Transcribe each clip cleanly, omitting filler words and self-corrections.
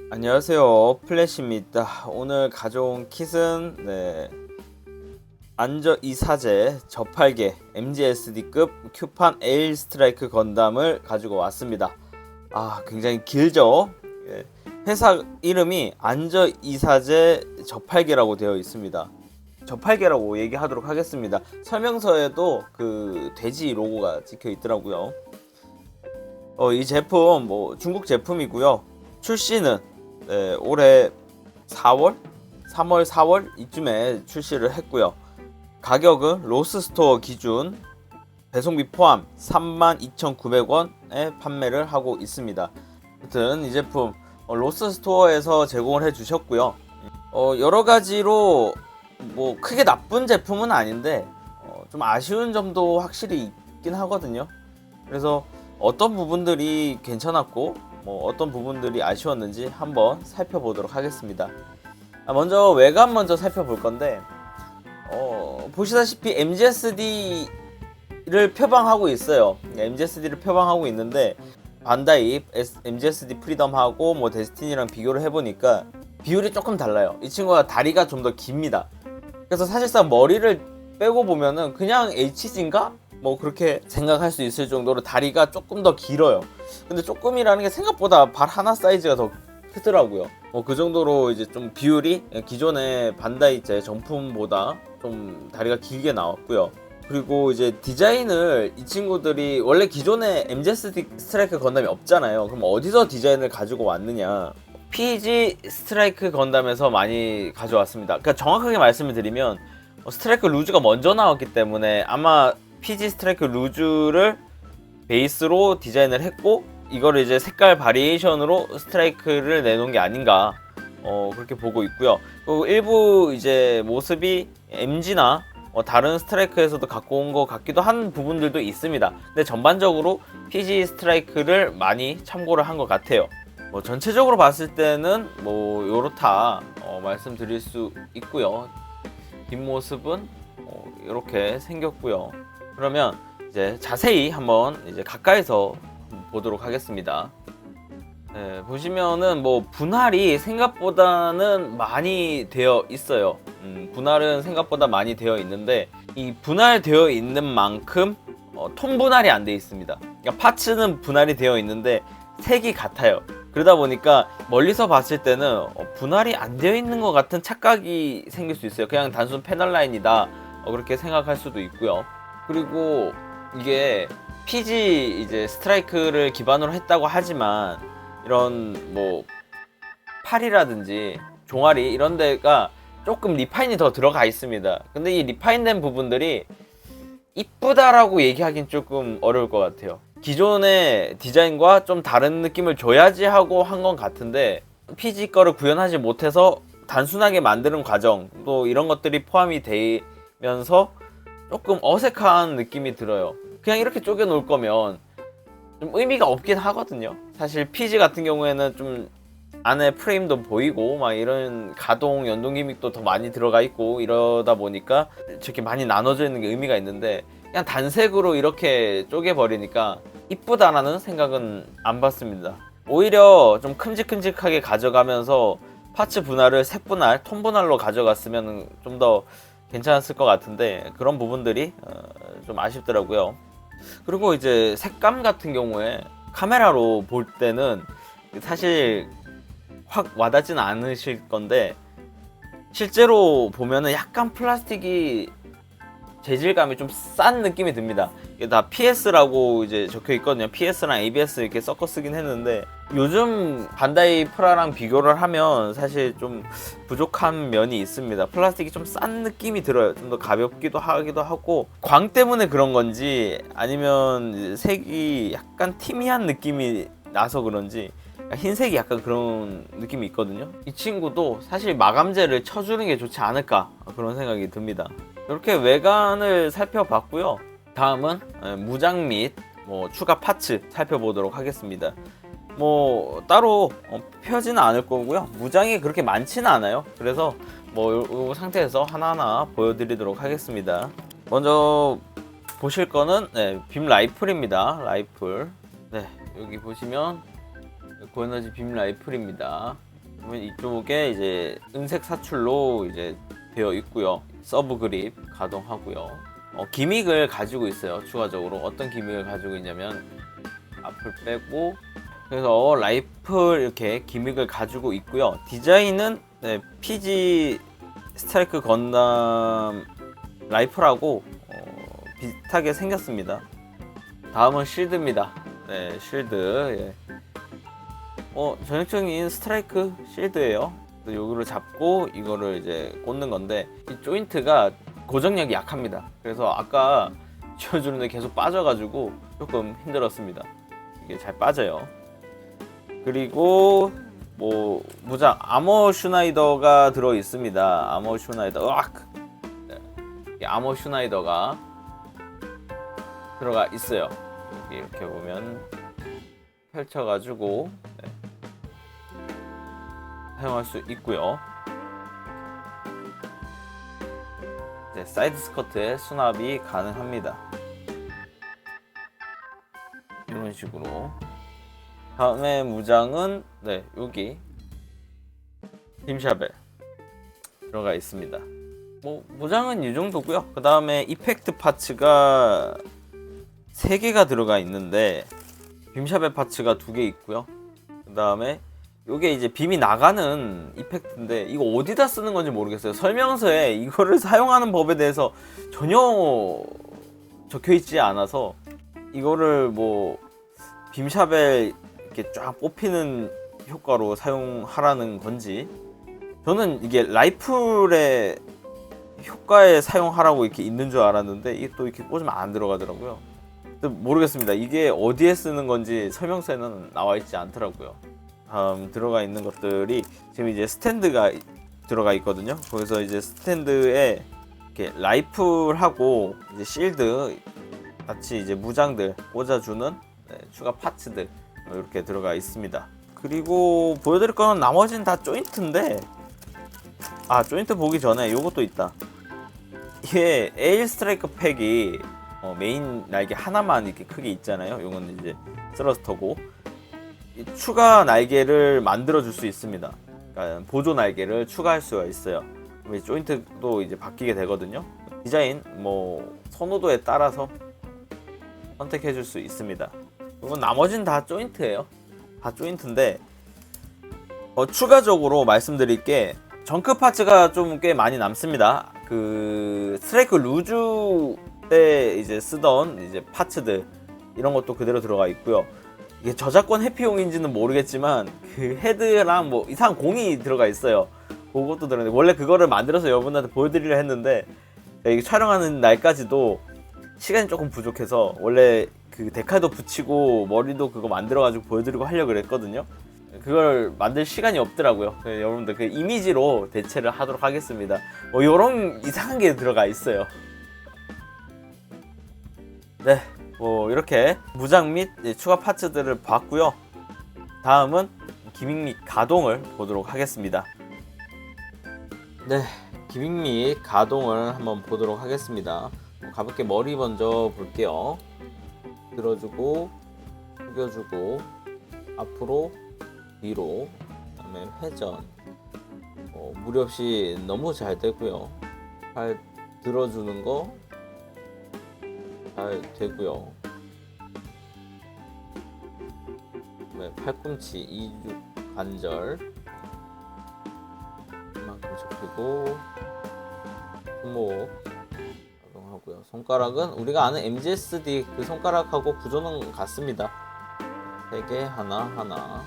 안녕하세요, 플래시입니다. 오늘 가져온 킷은 안저 이사제 저팔계 MGSD급 큐판 에일 스트라이크 건담을 가지고 왔습니다. 굉장히 길죠? 회사 이름이 안저 이사제 저팔계라고 되어 있습니다. 저팔계라고 얘기하도록 하겠습니다. 설명서에도 그 돼지 로고가 찍혀 있더라고요. 이 제품 중국 제품이고요. 출시는 올해 4월? 3월, 4월 이쯤에 출시를 했고요. 가격은 로스스토어 기준 배송비 포함 32,900원에 판매를 하고 있습니다. 아무튼 이 제품 로스스토어에서 제공을 해주셨고요. 여러 가지로 크게 나쁜 제품은 아닌데 좀 아쉬운 점도 확실히 있긴 하거든요. 그래서 어떤 부분들이 괜찮았고 어떤 부분들이 아쉬웠는지 한번 살펴보도록 하겠습니다. 먼저 외관 먼저 살펴볼 건데 보시다시피 MGSD를 표방하고 있어요. MGSD를 표방하고 있는데 반다이 MGSD 프리덤하고 데스티니랑 비교를 해보니까 비율이 조금 달라요. 이 친구가 다리가 좀 더 깁니다. 그래서 사실상 머리를 빼고 보면은 그냥 HG인가? 그렇게 생각할 수 있을 정도로 다리가 조금 더 길어요. 근데 조금이라는 게 생각보다 발 하나 사이즈가 더 크더라고요. 그 정도로 이제 좀 비율이 기존의 반다이제 정품보다 좀 다리가 길게 나왔고요. 그리고 이제 디자인을 이 친구들이 원래 기존에 MGS 스트라이크 건담이 없잖아요. 그럼 어디서 디자인을 가지고 왔느냐? PG 스트라이크 건담에서 많이 가져왔습니다. 그러니까 정확하게 말씀을 드리면 스트라이크 루즈가 먼저 나왔기 때문에 아마 PG 스트라이크 루즈를 베이스로 디자인을 했고 이거를 이제 색깔 바리에이션으로 스트라이크를 내놓은 게 아닌가 그렇게 보고 있고요. 그리고 일부 이제 모습이 MG나 다른 스트라이크에서도 갖고 온 것 같기도 한 부분들도 있습니다. 근데 전반적으로 PG 스트라이크를 많이 참고를 한 것 같아요. 전체적으로 봤을 때는 요렇다 말씀드릴 수 있고요. 뒷모습은 이렇게 생겼고요. 그러면 이제 자세히 한번 이제 가까이서 보도록 하겠습니다. 보시면은 분할이 생각보다는 많이 되어 있어요. 분할은 생각보다 많이 되어 있는데 이 분할되어 있는 만큼 톤 분할이 안 되어 있습니다. 그러니까 파츠는 분할이 되어 있는데 색이 같아요. 그러다 보니까 멀리서 봤을 때는 분할이 안 되어 있는 것 같은 착각이 생길 수 있어요. 그냥 단순 패널 라인이다 그렇게 생각할 수도 있고요. 그리고 이게 PG 이제 스트라이크를 기반으로 했다고 하지만 이런 팔이라든지 종아리 이런 데가 조금 리파인이 더 들어가 있습니다. 근데 이 리파인된 부분들이 이쁘다라고 얘기하긴 조금 어려울 것 같아요. 기존의 디자인과 좀 다른 느낌을 줘야지 하고 한 건 같은데 PG 거를 구현하지 못해서 단순하게 만드는 과정 또 이런 것들이 포함이 되면서 조금 어색한 느낌이 들어요. 그냥 이렇게 쪼개 놓을 거면 좀 의미가 없긴 하거든요. 사실 PG 같은 경우에는 좀 안에 프레임도 보이고 막 이런 가동 연동 기믹도 더 많이 들어가 있고 이러다 보니까 저렇게 많이 나눠져 있는 게 의미가 있는데 그냥 단색으로 이렇게 쪼개 버리니까 이쁘다라는 생각은 안 받습니다. 오히려 좀 큼직큼직하게 가져가면서 파츠 분할을 색 분할, 톤 분할로 가져갔으면 좀 더 괜찮았을 것 같은데 그런 부분들이 좀 아쉽더라고요. 그리고 이제 색감 같은 경우에 카메라로 볼 때는 사실 확 와닿지는 않으실 건데 실제로 보면은 약간 플라스틱이 재질감이 좀 싼 느낌이 듭니다. 이게 다 PS라고 이제 적혀 있거든요. PS랑 ABS 이렇게 섞어 쓰긴 했는데 요즘 반다이 프라랑 비교를 하면 사실 좀 부족한 면이 있습니다. 플라스틱이 좀 싼 느낌이 들어요. 좀 더 가볍기도 하기도 하고 광 때문에 그런 건지 아니면 색이 약간 티미한 느낌이 나서 그런지 흰색이 약간 그런 느낌이 있거든요. 이 친구도 사실 마감재를 쳐주는 게 좋지 않을까 그런 생각이 듭니다. 이렇게 외관을 살펴봤고요. 다음은 무장 및 추가 파츠 살펴보도록 하겠습니다. 따로 펴지는 않을 거고요. 무장이 그렇게 많지는 않아요. 그래서 이 상태에서 하나하나 보여드리도록 하겠습니다. 먼저 보실 거는 빔 라이플입니다. 라이플. 여기 보시면 고에너지 빔 라이플입니다. 그러면 이쪽에 이제 은색 사출로 이제 되어 있고요. 서브 그립 가동하고요. 기믹을 가지고 있어요. 추가적으로 어떤 기믹을 가지고 있냐면 앞을 빼고, 그래서 라이플 이렇게 기믹을 가지고 있고요. 디자인은 네, PG 스트라이크 건담 라이플하고 비슷하게 생겼습니다. 다음은 실드입니다. 네, 실드. 예. 전형적인 스트라이크 실드예요. 요거를 잡고 이거를 이제 꽂는 건데, 이 조인트가 고정력이 약합니다. 그래서 아까 쥐어주는데 계속 빠져가지고 조금 힘들었습니다. 이게 잘 빠져요. 그리고 뭐 무장 아머 슈나이더가 들어 있습니다. 아머 슈나이더. 으악! 네. 아머 슈나이더가 들어가 있어요. 여기 이렇게 보면 펼쳐가지고 네. 사용할 수 있고요. 네, 사이드 스커트에 수납이 가능합니다. 이런 식으로. 다음에 무장은 네, 여기 빔샤벨 들어가 있습니다. 뭐 무장은 이 정도고요. 그 다음에 이펙트 파츠가 3개가 들어가 있는데 빔샤벨 파츠가 2개 있고요. 그 다음에 요게 이제 빔이 나가는 이펙트인데 이거 어디다 쓰는 건지 모르겠어요. 설명서에 이거를 사용하는 법에 대해서 전혀 적혀 있지 않아서 이거를 뭐 빔샤벨 이렇게 쫙 뽑히는 효과로 사용하라는 건지, 저는 이게 라이플의 효과에 사용하라고 이렇게 있는 줄 알았는데 이게 또 이렇게 꽂으면 안 들어가더라고요. 모르겠습니다. 이게 어디에 쓰는 건지 설명서에는 나와 있지 않더라고요. 다음 들어가 있는 것들이 지금 이제 스탠드가 들어가 있거든요. 거기서 이제 스탠드에 이렇게 라이플하고 이제 실드 같이 이제 무장들 꽂아주는 네, 추가 파츠들 이렇게 들어가 있습니다. 그리고 보여드릴 거는 나머지는 다 조인트인데, 조인트 보기 전에 요것도 있다. 이게 에일 스트라이크 팩이 메인 날개 하나만 이렇게 크게 있잖아요. 요건 이제 스러스터고, 추가 날개를 만들어 줄 수 있습니다. 그러니까 보조 날개를 추가할 수가 있어요. 그럼 조인트도 이제 바뀌게 되거든요. 디자인 뭐 선호도에 따라서 선택해 줄 수 있습니다. 그리고 나머지는 다 조인트예요. 다 조인트인데 추가적으로 말씀드릴 게 정크 파츠가 좀 꽤 많이 남습니다. 그 스트라이크 루즈 때 이제 쓰던 이제 파츠들 이런 것도 그대로 들어가 있고요. 이게 저작권 회피용인지는 모르겠지만 그 헤드랑 뭐 이상한 공이 들어가 있어요. 그것도 들었는데 원래 그거를 만들어서 여러분한테 보여드리려 했는데 이게 촬영하는 날까지도 시간이 조금 부족해서 원래 그 데칼도 붙이고 머리도 그거 만들어가지고 보여드리고 하려고 그랬거든요. 그걸 만들 시간이 없더라고요. 여러분들 그 이미지로 대체를 하도록 하겠습니다. 뭐 요런 이상한 게 들어가 있어요. 네, 뭐 이렇게 무장 및 추가 파츠들을 봤고요. 다음은 기믹 및 가동을 보도록 하겠습니다. 네, 기믹 및 가동을 한번 보도록 하겠습니다. 가볍게 머리 먼저 볼게요. 들어주고 숙여주고 앞으로 뒤로, 그다음에 회전. 무리 없이 너무 잘 되고요. 팔 들어주는 거 잘 되고요. 팔꿈치 이륙 관절 이만큼 접히고 손목 작용하고요. 손가락은 우리가 아는 MGSD 그 손가락하고 구조는 같습니다. 3개 하나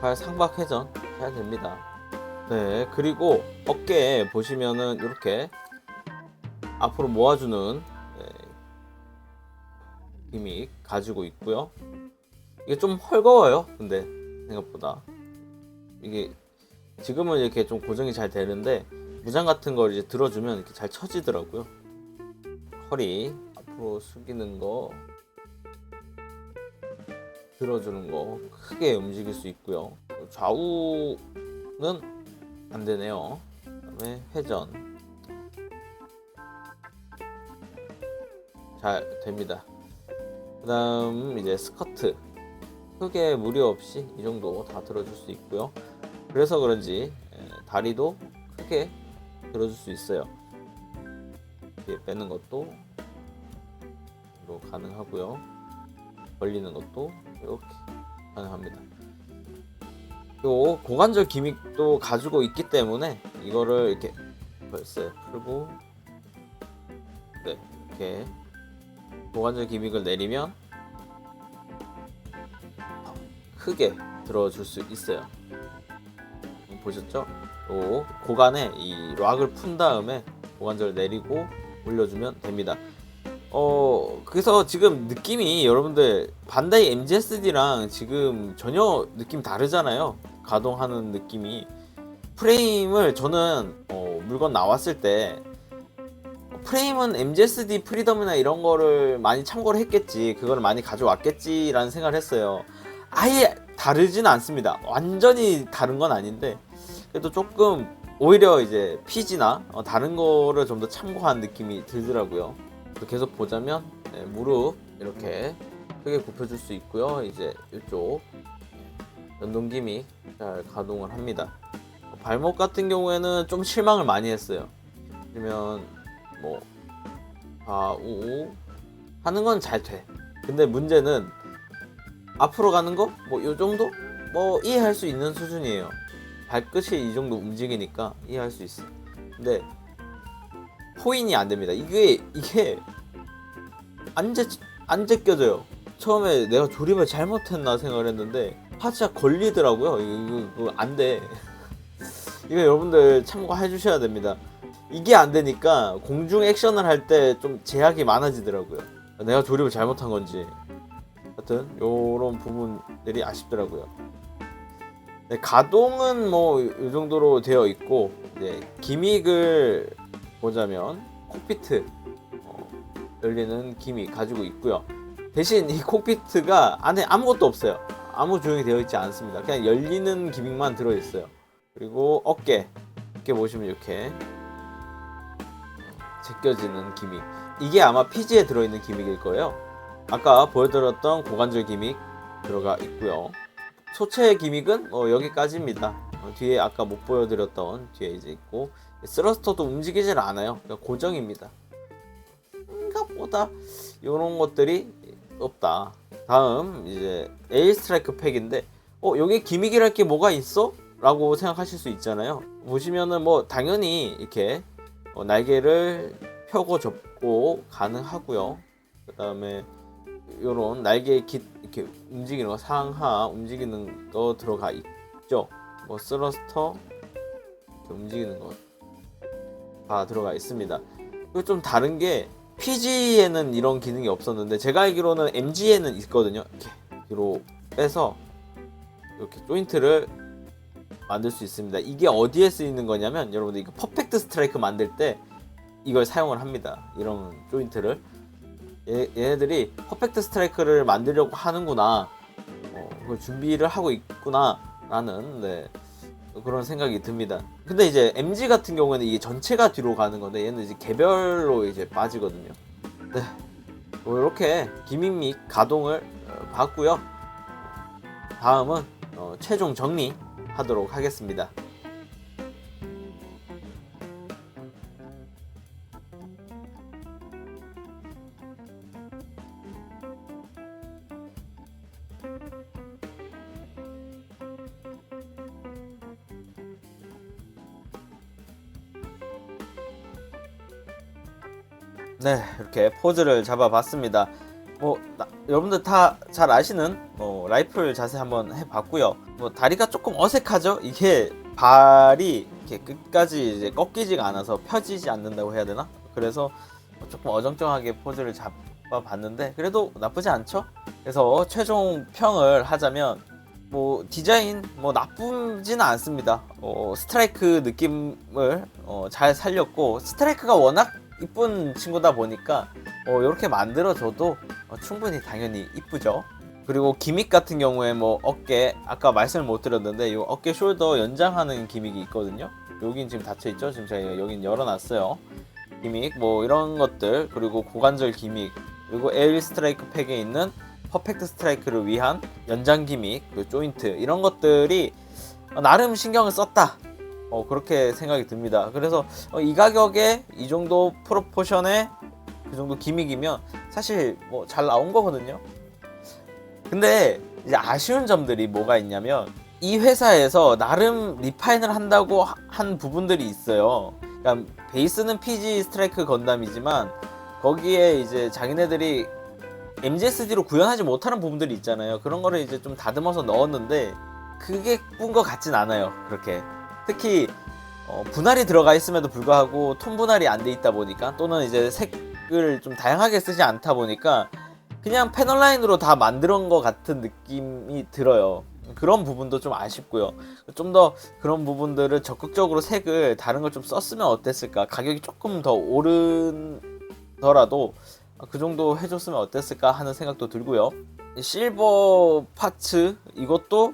팔 상박 회전 잘 됩니다. 네, 그리고 어깨에 보시면은 이렇게 앞으로 모아주는 기믹 가지고 있고요. 이게 좀 헐거워요. 근데 생각보다 이게 지금은 이렇게 좀 고정이 잘 되는데 무장 같은 걸 이제 들어주면 이렇게 잘 처지더라고요. 허리 앞으로 숙이는 거, 들어주는 거 크게 움직일 수 있고요. 좌우는 안 되네요. 그다음에 회전 잘 됩니다. 그 다음 이제 스커트 크게 무리 없이 이 정도 다 들어줄 수 있고요. 그래서 그런지 다리도 크게 들어줄 수 있어요. 이렇게 빼는 것도 가능하고요. 벌리는 것도 이렇게 가능합니다. 요 고관절 기믹도 가지고 있기 때문에 이거를 이렇게 벌써 풀고, 네, 이렇게 고관절 기믹을 내리면 크게 들어줄 수 있어요. 보셨죠? 요 고관에 이 락을 푼 다음에 고관절을 내리고 올려주면 됩니다. 그래서 지금 느낌이 여러분들 반다이 MGSD랑 지금 전혀 느낌 다르잖아요. 가동하는 느낌이. 프레임을 저는 물건 나왔을 때 프레임은 MGSD 프리덤이나 이런 거를 많이 참고를 했겠지, 그거를 많이 가져왔겠지라는 생각을 했어요. 아예 다르진 않습니다. 완전히 다른 건 아닌데 그래도 조금 오히려 이제 PG나 다른 거를 좀 더 참고한 느낌이 들더라고요. 계속 보자면 무릎 이렇게 크게 굽혀줄 수 있고요. 이제 이쪽 연동 기믹 잘 가동을 합니다. 발목 같은 경우에는 좀 실망을 많이 했어요. 그러면 뭐 좌우 하는 건 잘 돼. 근데 문제는 앞으로 가는 거 뭐 요 정도 뭐 이해할 수 있는 수준이에요. 발끝이 이 정도 움직이니까 이해할 수 있어. 근데 포인이 안 됩니다. 이게 안 제껴져요. 처음에 내가 조립을 잘못했나 생각을 했는데 파츠가 걸리더라고요. 이거 안 돼. 이거 여러분들 참고해 주셔야 됩니다. 이게 안 되니까 공중 액션을 할 때 좀 제약이 많아지더라고요. 내가 조립을 잘못한 건지. 하여튼 요런 부분들이 아쉽더라고요. 네, 가동은 뭐 이 정도로 되어 있고, 이제 기믹을 보자면 콕피트 열리는 기믹 가지고 있고요. 대신 이 콕피트가 안에 아무것도 없어요. 아무 조형이 되어 있지 않습니다. 그냥 열리는 기믹만 들어 있어요. 그리고 어깨 보시면 이렇게 제껴지는 기믹, 이게 아마 PG에 들어있는 기믹일 거예요. 아까 보여드렸던 고관절 기믹 들어가 있고요. 소체 기믹은 여기까지입니다. 뒤에 아까 못 보여드렸던 뒤에 이제 있고, 스러스터도 움직이질 않아요. 그러니까 고정입니다. 생각보다 이런 것들이 없다. 다음 이제 에일 스트라이크 팩인데 여기 기믹이랄 게 뭐가 있어? 라고 생각하실 수 있잖아요. 보시면은 뭐 당연히 이렇게 날개를 펴고 접고 가능하고요. 그 다음에 요런 날개 깃 이렇게 움직이는 거, 상하 움직이는 거 들어가 있죠. 뭐 스러스터 이렇게 움직이는 거 다 들어가 있습니다. 그리고 좀 다른 게 PG에는 이런 기능이 없었는데 제가 알기로는 MG에는 있거든요. 이렇게 뒤로 빼서 이렇게 조인트를 만들 수 있습니다. 이게 어디에 쓰이는 거냐면 여러분들 이거 퍼펙트 스트라이크 만들 때 이걸 사용을 합니다. 이런 조인트를. 얘네들이 퍼펙트 스트라이크를 만들려고 하는구나, 그걸 준비를 하고 있구나 라는 그런 생각이 듭니다. 근데 이제 MG 같은 경우에는 이게 전체가 뒤로 가는 건데 얘는 이제 개별로 이제 빠지거든요. 네, 이렇게 기믹 가동을 봤고요. 다음은 최종 정리 하도록 하겠습니다. 네, 이렇게 포즈를 잡아봤습니다. 여러분들 다 잘 아시는 라이플 자세 한번 해봤고요. 다리가 조금 어색하죠? 이게 발이 이렇게 끝까지 이제 꺾이지가 않아서 펴지지 않는다고 해야 되나? 그래서 조금 어정쩡하게 포즈를 잡아봤는데 그래도 나쁘지 않죠? 그래서 최종 평을 하자면 디자인 나쁘지는 않습니다. 스트라이크 느낌을 잘 살렸고, 스트라이크가 워낙 이쁜 친구다 보니까 이렇게 만들어줘도 충분히 당연히 이쁘죠. 그리고 기믹 같은 경우에 어깨, 아까 말씀을 못 드렸는데 이 어깨 숄더 연장하는 기믹이 있거든요. 여긴 지금 닫혀있죠. 지금 제가 여긴 열어놨어요. 기믹 이런 것들, 그리고 고관절 기믹, 그리고 에일 스트라이크 팩에 있는 퍼펙트 스트라이크를 위한 연장 기믹, 그 조인트, 이런 것들이 나름 신경을 썼다, 그렇게 생각이 듭니다. 그래서 이 가격에 이 정도 프로포션에 그 정도 기믹이면 사실 뭐 잘 나온 거거든요. 근데 이제 아쉬운 점들이 뭐가 있냐면, 이 회사에서 나름 리파인을 한다고 한 부분들이 있어요. 그러니까 베이스는 PG 스트라이크 건담이지만 거기에 이제 자기네들이 MGSD로 구현하지 못하는 부분들이 있잖아요. 그런 거를 이제 좀 다듬어서 넣었는데 그게 꾼 것 같진 않아요. 그렇게 특히 분할이 들어가 있음에도 불구하고 톤 분할이 안 돼 있다 보니까, 또는 이제 색을 좀 다양하게 쓰지 않다 보니까 그냥 패널 라인으로 다 만들은 것 같은 느낌이 들어요. 그런 부분도 좀 아쉽고요. 좀 더 그런 부분들을 적극적으로 색을 다른 걸 좀 썼으면 어땠을까, 가격이 조금 더 오르더라도 그 정도 해줬으면 어땠을까 하는 생각도 들고요. 실버 파츠 이것도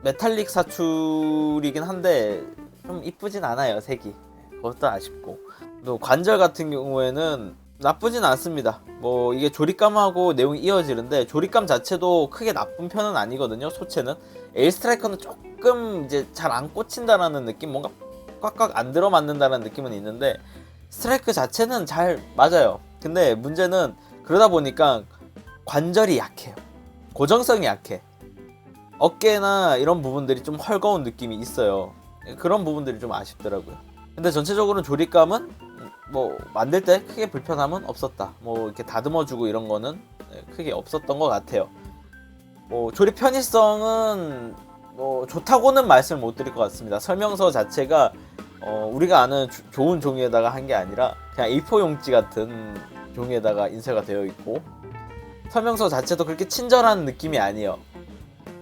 메탈릭 사출이긴 한데 좀 이쁘진 않아요, 색이. 그것도 아쉽고, 또 관절 같은 경우에는 나쁘진 않습니다. 뭐 이게 조립감하고 내용이 이어지는데 조립감 자체도 크게 나쁜 편은 아니거든요. 소체는 에일 스트라이커는 조금 이제 잘 안 꽂힌다라는 느낌, 뭔가 꽉꽉 안 들어맞는다는 느낌은 있는데 스트라이크 자체는 잘 맞아요. 근데 문제는 그러다 보니까 관절이 약해요. 고정성이 약해. 어깨나 이런 부분들이 좀 헐거운 느낌이 있어요. 그런 부분들이 좀 아쉽더라고요. 근데 전체적으로는 조립감은 뭐 만들 때 크게 불편함은 없었다. 뭐 이렇게 다듬어주고 이런 거는 크게 없었던 것 같아요. 뭐 조립 편의성은 뭐 좋다고는 말씀을 못 드릴 것 같습니다. 설명서 자체가 우리가 아는 좋은 종이에다가 한 게 아니라 그냥 A4 용지 같은 종이에다가 인쇄가 되어 있고, 설명서 자체도 그렇게 친절한 느낌이 아니에요.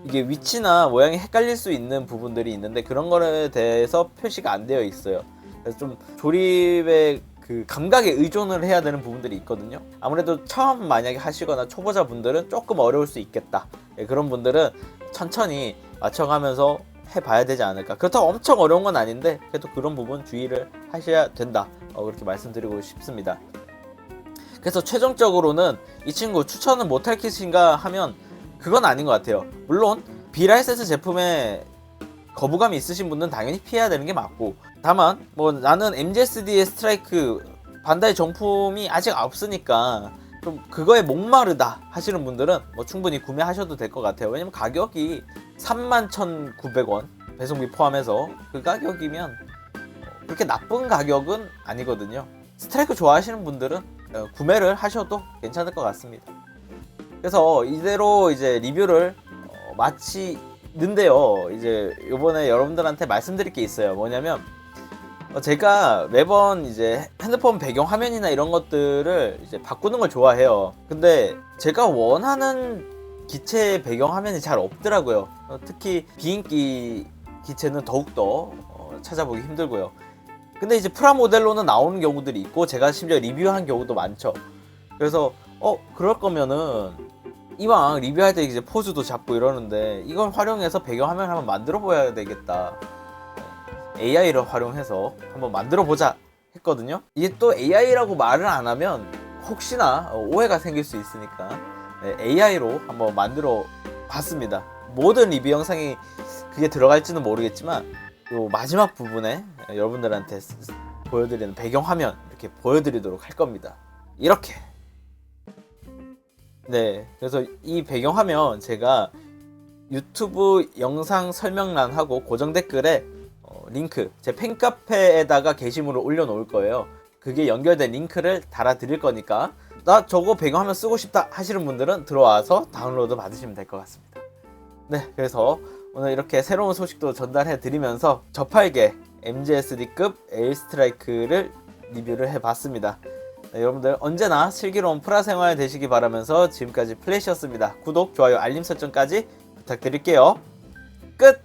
이게 위치나 모양이 헷갈릴 수 있는 부분들이 있는데 그런 거에 대해서 표시가 안 되어 있어요. 그래서 좀 조립의 그 감각에 의존을 해야 되는 부분들이 있거든요. 아무래도 처음 만약에 하시거나 초보자분들은 조금 어려울 수 있겠다. 그런 분들은 천천히 맞춰가면서 해봐야 되지 않을까. 그렇다고 엄청 어려운 건 아닌데 그래도 그런 부분 주의를 하셔야 된다, 그렇게 말씀드리고 싶습니다. 그래서 최종적으로는 이 친구 추천은 못할 킷인가 하면 그건 아닌 것 같아요. 물론 비라이센스 제품에 거부감이 있으신 분들은 당연히 피해야 되는 게 맞고, 다만 뭐 나는 MGSD의 스트라이크 반다이 정품이 아직 없으니까 좀 그거에 목마르다 하시는 분들은 뭐 충분히 구매하셔도 될 것 같아요. 왜냐면 가격이 31,900원 배송비 포함해서 그 가격이면 그렇게 나쁜 가격은 아니거든요. 스트라이크 좋아하시는 분들은 구매를 하셔도 괜찮을 것 같습니다. 그래서 이대로 이제 리뷰를 마치는데요. 이제 요번에 여러분들한테 말씀드릴 게 있어요. 뭐냐면 제가 매번 이제 핸드폰 배경 화면이나 이런 것들을 이제 바꾸는 걸 좋아해요. 근데 제가 원하는 기체 배경 화면이 잘 없더라고요. 특히 비인기 기체는 더욱더 찾아보기 힘들고요. 근데 이제 프라모델로는 나오는 경우들이 있고 제가 심지어 리뷰한 경우도 많죠. 그래서 그럴 거면은 이왕 리뷰할 때 이제 포즈도 잡고 이러는데 이걸 활용해서 배경화면 한번 만들어 보야 되겠다. AI를 활용해서 한번 만들어 보자 했거든요. 이게 또 AI라고 말을 안 하면 혹시나 오해가 생길 수 있으니까 AI로 한번 만들어 봤습니다. 모든 리뷰 영상이 그게 들어갈지는 모르겠지만 요 마지막 부분에 여러분들한테 보여드리는 배경화면 이렇게 보여드리도록 할 겁니다. 이렇게. 네, 그래서 이 배경화면 제가 유튜브 영상 설명란하고 고정 댓글에 링크, 제 팬카페에다가 게시물을 올려놓을 거예요. 그게 연결된 링크를 달아드릴 거니까 나 저거 배경화면 쓰고 싶다 하시는 분들은 들어와서 다운로드 받으시면 될 것 같습니다. 네, 그래서 오늘 이렇게 새로운 소식도 전달해 드리면서 저팔계 MGSD급 에일 스트라이크를 리뷰를 해봤습니다. 네, 여러분들 언제나 슬기로운 프라 생활 되시기 바라면서 지금까지 플래시였습니다. 구독, 좋아요, 알림 설정까지 부탁드릴게요. 끝!